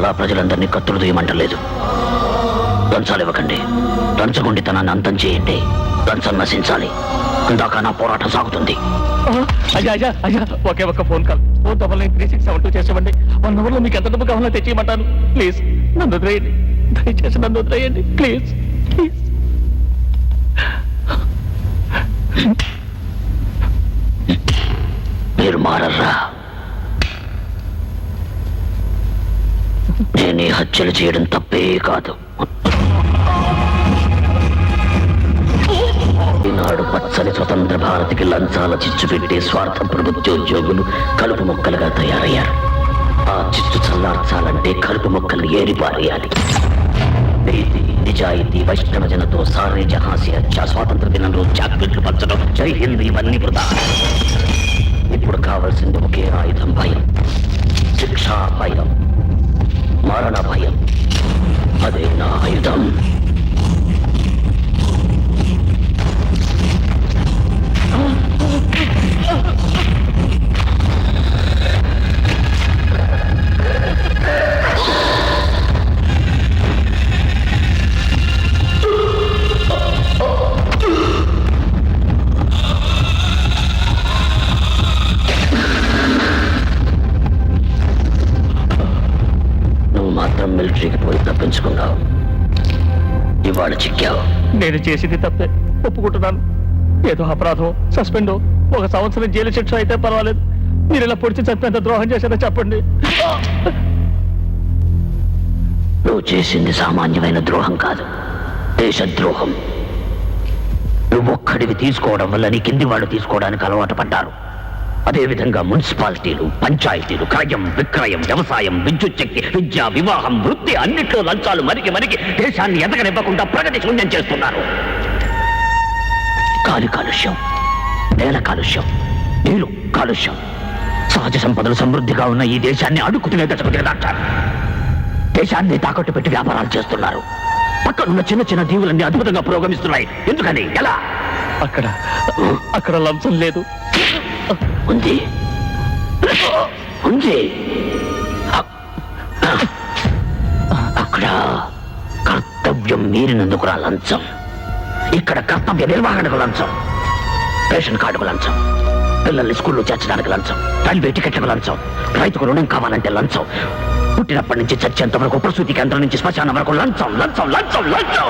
నాలా ప్రజలందరినీ కత్తులు దూయమంటలేదు. లంచాలు ఇవ్వకండి, లంచగొండితనాన్ని అంతం చేయండి. లంచం నశించాలి. ఇందాక నా పోరాటం సాగుతుంది. అయ్యా అయ్యా అయ్యా, ఒకే ఒక్క ఫోన్ కాల్ 493672 చేసేవండి. 1 అవర్లో మీకు ఎంత డబ్బు కావాలో తెచ్చియమంటాను. ప్లీజ్ నన్ను వదిలేయండి, దయచేసి నన్ను వదిలేయండి ప్లీజ్ ప్లీజ్. మీరు మారర్రా. నేను ఈ హత్యలు చేయడం తప్పే కాదు. ఈనాడు పచ్చని స్వతంత్ర భారతికి లంచాల చిచ్చు పెట్టే స్వార్థ ప్రభుత్వోద్యోగులు కలుపు మొక్కలుగా తయారయ్యారు. ఆ చిచ్చు చల్లార్చాలంటే కలుపు మొక్కల్ని ఏరిపారేయాలి. నీతి, నిజాయితీ, వైష్ణవ జనతో సారే జహాసి హత్య, స్వాతంత్ర దినం రోజు చాక్లెట్లు పంచడం, జై హింద్, ఇవన్నీ వృధా. ఇప్పుడు కావాల్సింది ఒకే ఆయుధం, భయం. శిక్షా భయం, మరణ భయం. అదే నా ఆయుధం. మిలిటరీకి పోయి తప్పించుకున్నావు, ఇవాళ చిక్కావు. నేను చేసింది తప్పే, ఒప్పుకుంటున్నాను. ఏదో అపరాధం, సస్పెండ్, 1 సంవత్సరం జైలు శిక్ష అయితే పర్వాలేదు. మీరు ఇలా పొడిచి చంపేంత ద్రోహం చేశారో చెప్పండి. నువ్వు చేసింది సామాన్యమైన ద్రోహం కాదు, దేశద్రోహం. నువ్వొక్కడివి తీసుకోవడం వల్ల నీ కింది వాళ్ళు తీసుకోవడానికి అలవాటు పడ్డారు. అదేవిధంగా మున్సిపాలిటీలు, పంచాయతీలు, క్రయం, విక్రయం, వ్యవసాయం, విద్యుత్ శక్తి, విద్య, వివాహం, వృత్తి అన్నిట్లో లంచాలు మరికి దేశాన్ని ఎదగనివ్వకుండా ప్రగతి శూన్యం చేస్తున్నారు. గాలి కాలుష్యం, నేల కాలుష్యం, నీరు కాలుష్యం, సహజ సంపదలు సమృద్ధిగా ఉన్న ఈ దేశాన్ని అడుక్కునే దశకు దిగదార్చారు. దేశాన్ని తాకట్టు పెట్టి వ్యాపారాలు చేస్తున్నారు. పక్కనున్న చిన్న చిన్న దీవులన్నీ అద్భుతంగా పురోగమిస్తున్నాయి. ఎందుకని? ఎలా? అక్కడ లంచం లేదు. ఉంది ఉంది. అక్కడ కర్తవ్యం మీరినందుకురా లంచం. ఇక్కడ కర్తవ్య నిర్వహణకు లంచం, రేషన్ కార్డుకు లంచం, పిల్లల్ని స్కూల్లో చేర్చడానికి లంచం, రైల్వే టికెట్లకు లంచం, రైతుకు రుణం కావాలంటే లంచం, పుట్టినప్పటి నుంచి చచ్చేంత వరకు ప్రసూతి కేంద్రం నుంచి శ్మశానం వరకు లంచం లంచం లంచం లంచం.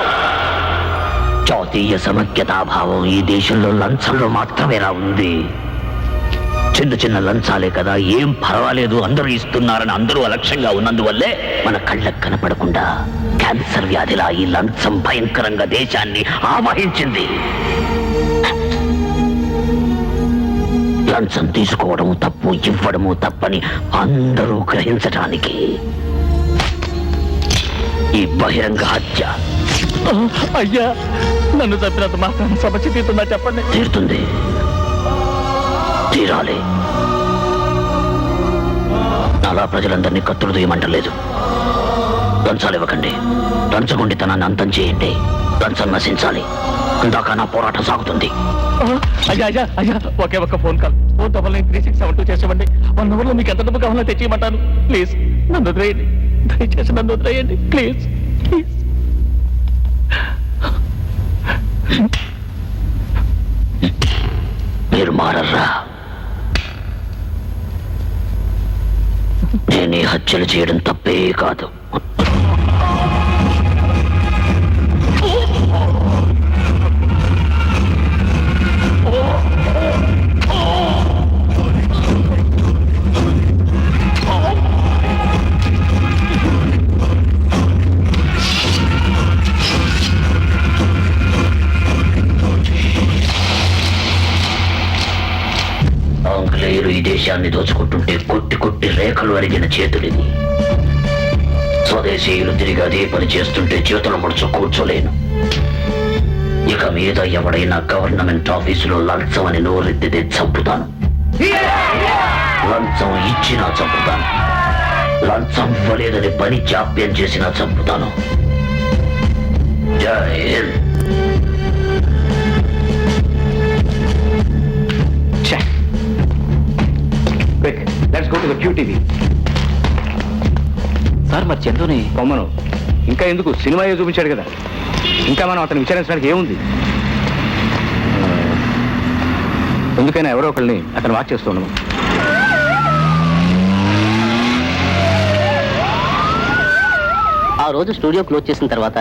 జాతీయ సమైక్యతాభావం ఈ దేశంలో లంచంలో మాత్రమేరా ఉంది. చిన్న చిన్న లంచాలే కదా, ఏం పర్వాలేదు, అందరూ ఇస్తున్నారని అందరూ అలక్ష్యంగా ఉన్నందువల్లే మన కళ్ళకు కనపడకుండా క్యాన్సర్ వ్యాధిలా ఈ లంచం భయంకరంగా దేశాన్ని ఆవహించింది. లంచం తీసుకోవడము తప్పు, ఇవ్వడము తప్పని అందరూ గ్రహించడానికి ఈ బహిరంగ హత్య. అయ్యా, నన్ను చంపినంత మాత్రం సమస్య తీరుతుందా చెప్పండి? తీరుతుంది, తీరాలి. నాలా ప్రజలందరినీ కత్తులు దూయమంటలేదు. లంచాలు ఇవ్వకండి, లంచగొండితనాన్ని అంతం చేయండి. లంచం నశించాలి. ఇందాక నా పోరాటం సాగుతుంది. అయ్యా అయ్యా అయ్యా, ఒకే ఒక్క ఫోన్ కాల్ 493672 చేసేవండి. 1 అవర్లో మీకు ఎంత డబ్బు కావాలో తెచ్చియమంటాను. ప్లీజ్ నన్ను వదిలేయండి, దయచేసి నన్ను వదిలేయండి ప్లీజ్ ప్లీజ్. మీరు మారర్రా. నేను ఈ హత్యలు చేయడం తప్పే కాదు. ఆంగ్లేయులు ఈ దేశాన్ని దోచుకుంటుంటే కొట్టి కొట్టి రేఖలు అరిగిన చేతులివి. స్వదేశీయులు తిరిగి అదే పని చేస్తుంటే చేతులు ముడుచు కూర్చోలేను. ఇక మీద ఎవడైనా గవర్నమెంట్ ఆఫీసులో లంచం అని నోరెత్తితే చంపుతాను. లంచం ఇచ్చినా చంపుతాను. లంచం ఇవ్వలేదని పని జాప్యం చేసినా చంపుతాను. జై Hind. Quick, let's go to the QTV. Sir మరి చందుని బొమ్మను ఇంకా ఎందుకు సినిమాయే చూపించాడు కదా, ఇంకా మనం అతను విచారించడానికి ఏముంది? ఎందుకైనా ఎవరో ఒకరిని అతను వాచ్ చేస్తూ ఉండము. ఆ రోజు స్టూడియో క్లోజ్ చేసిన తర్వాత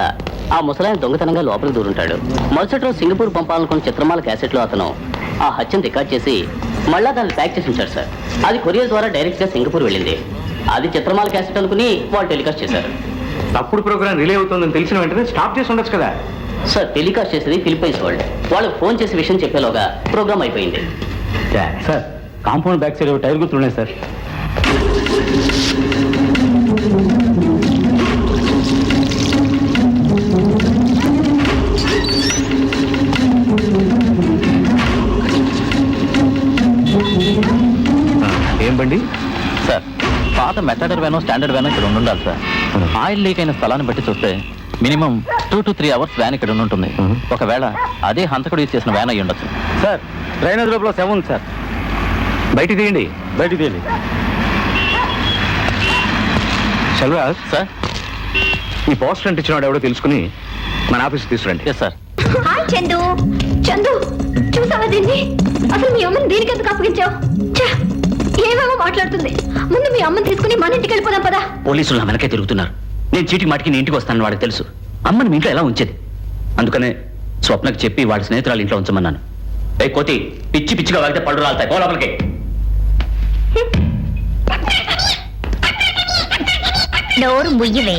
ఆ ముసలాయన దొంగతనంగా లోపలికి దూరుంటాడు. మరుసటి రోజు సింగపూర్ పంపాలనుకున్న చిత్రమాల క్యాసెట్లో అతను ఆ హత్యను రికార్డ్ చేసి మళ్ళా దాన్ని ప్యాక్ చేసి ఉంచాడు సార్. అది కొరియర్ ద్వారా డైరెక్ట్గా సింగపూర్ వెళ్ళింది. అది చిత్రమాల క్యాసెట్ అనుకుని వాళ్ళు టెలికాస్ట్ చేశారు. తప్పుడు ప్రోగ్రామ్ రిలే అవుతుందని తెలిసిన వెంటనే స్టాప్ చేసి ఉండొచ్చు కదా. సార్ టెలికాస్ట్ చేసేది ఫిలిప్పైన్స్ వాళ్ళు. వాళ్ళకి ఫోన్ చేసి విషయం చెప్పేలోగా ప్రోగ్రామ్ అయిపోయింది. Sir compound back side tyre గుర్తున్నాయి సార్. ఏం బండి సార్? పాత మెథడర్ వ్యానో స్టాండర్డ్ వ్యానో ఇక్కడ ఉండాలి సార్. ఆయిల్ లీక్ అయిన స్థలాన్ని బట్టి చూస్తే మినిమం 2 to 3 hours వ్యాన్ ఇక్కడ ఉంటుంది. ఒకవేళ అదే హంతకుడు యూజ్ చేసిన వ్యాన్ అయ్యి ఉండొచ్చు సార్. డ్రైనేజ్ లోపల సెవెన్ ఉంది సార్. బయటికి తీయండి, బయటికి తీయండి. శల్వరాజ్ సార్. ఈ పోస్టర్ అంటించినాడు ఎవడో తెలుసుకుని మన ఆఫీస్కి తీసుకురండి. Yes sir. Hi Chandu. Chandu చూసావా దీన్ని? అసలు మీ అమ్మని దీనికి ఎందుకు అప్పగించావు? ఏమేమో మాట్లాడుతుంది. ముందు మీ అమ్మని తీసుకుని మన ఇంటికి వెళ్ళిపోదాం పదా. పోలీసులు నా వెనకే తిరుగుతున్నారు. నేను చీటి మాటికి నీ ఇంటికి వస్తానని వాడికి తెలుసు. అమ్మని మీ ఇంట్లో ఎలా ఉంచేది? అందుకనే స్వప్నకు చెప్పి వాడి స్నేహితురాలు ఇంట్లో ఉంచమన్నాను. ఏ కోతి, పిచ్చి పిచ్చిగా వాగితే పళ్ళు రాలుతాయి. పో లోపలికి. నోరు ముయ్యవే,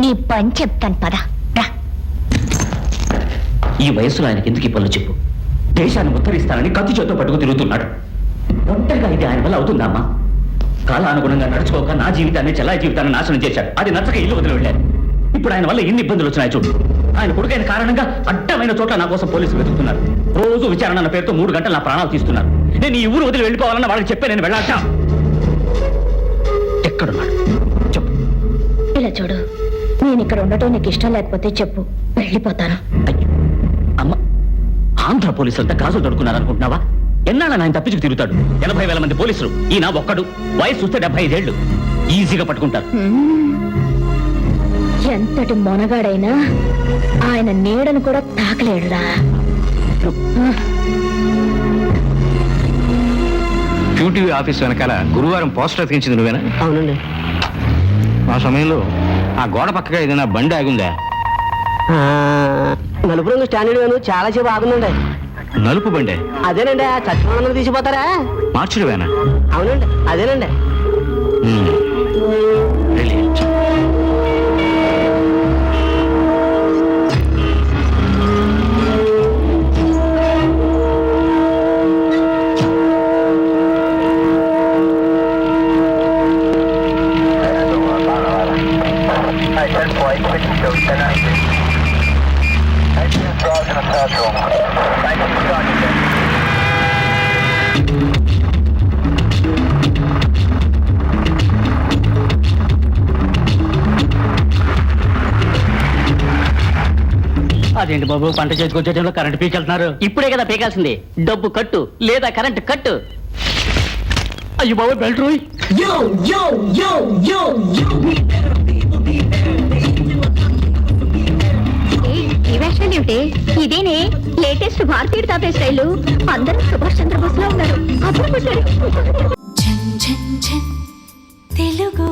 నీ పని చెప్తాను పద. ఈ వయస్సులో ఆయనకి ఎందుకు ఈ పనులు చెప్పు? దేశాన్ని ఉత్తరిస్తానని కత్తి చేత్తో పట్టుకు తిరుగుతున్నాడు. ఒంటరిగా అయితే ఆయన వల్ల అవుతుందా అమ్మా? కాలానుగుణంగా నడుచుకోక నా జీవితాన్ని చెల్లాయి జీవితాన్ని నాశనం చేశాడు. అది నచ్చక ఇల్లు వదిలి వెళ్ళారు. ఇప్పుడు ఆయన వల్ల ఎన్ని ఇబ్బందులు వచ్చినాయి చూడు. ఆయన కొడుకైన కారణంగా అడ్డమైన చోట్ల నా కోసం పోలీసులు వెతుకుతున్నారు. రోజు విచారణ అన్న పేరుతో 3 గంటలు నా ప్రాణాలు తీస్తున్నారు. నేను ఈ ఊరు వదిలి వెళ్ళిపోవాలన్న వాళ్ళకి చెప్పే నేను వెళ్ళాల్సా? ఎక్కడున్నాడు చెప్పు. ఇలా చూడు, నేను ఇక్కడ ఉండటం నీకు ఇష్టం లేకపోతే చెప్పు, వెళ్ళిపోతాను. అయ్యో అమ్మ, ఆంధ్ర పోలీసులంతా గాజులు తడుకున్నారు అనుకుంటున్నావా? ఎన్నాళ్ళ ఆయన తప్పించుకు తిరుగుతాడు? 80,000 మంది పోలీసులు, ఈయన ఒక్కడు. వయసు చూస్తే 75 ఏళ్ళు. ఈజీగా పట్టుకుంటారు. ఎంతటి మొనగాడైనా ఆయన నీడను కూడా తాకలేడురా. QTV ఆఫీస్ వెనకాల గురువారం పోస్టర్ అతికించింది నువ్వేనా? అవునండి. ఆ సమయంలో ఆ గోడ పక్కగా ఏదైనా బండి ఆగుందా? నలుపు రంగు స్టాండర్డ్ వేను చాలా సేపు ఆగుందండి. నలుపు బండే? అదేనండి. ఆ చచ్చిపోయినందుకు తీసిపోతారా? మార్చుడు వేనా? అవునండి, అదేనండి. అదేంటి బాబు, పంట చేతికొచ్చే టైంలో కరెంట్ పీకెళ్తున్నారు? ఇప్పుడే కదా పీకాల్సింది. డబ్బు కట్టు లేదా కరెంట్ కట్టు. అయ్యో బాబు, బెల్ట్ రోయ్. ఈ వేషాలు ఏమిటి? ఇదేనే లేటెస్ట్ భారతీయ తాతయ్య స్టైలు. అందరూ సుభాష్ చంద్రబోస్ లో ఉన్నారు. అప్పుడు తెలుగు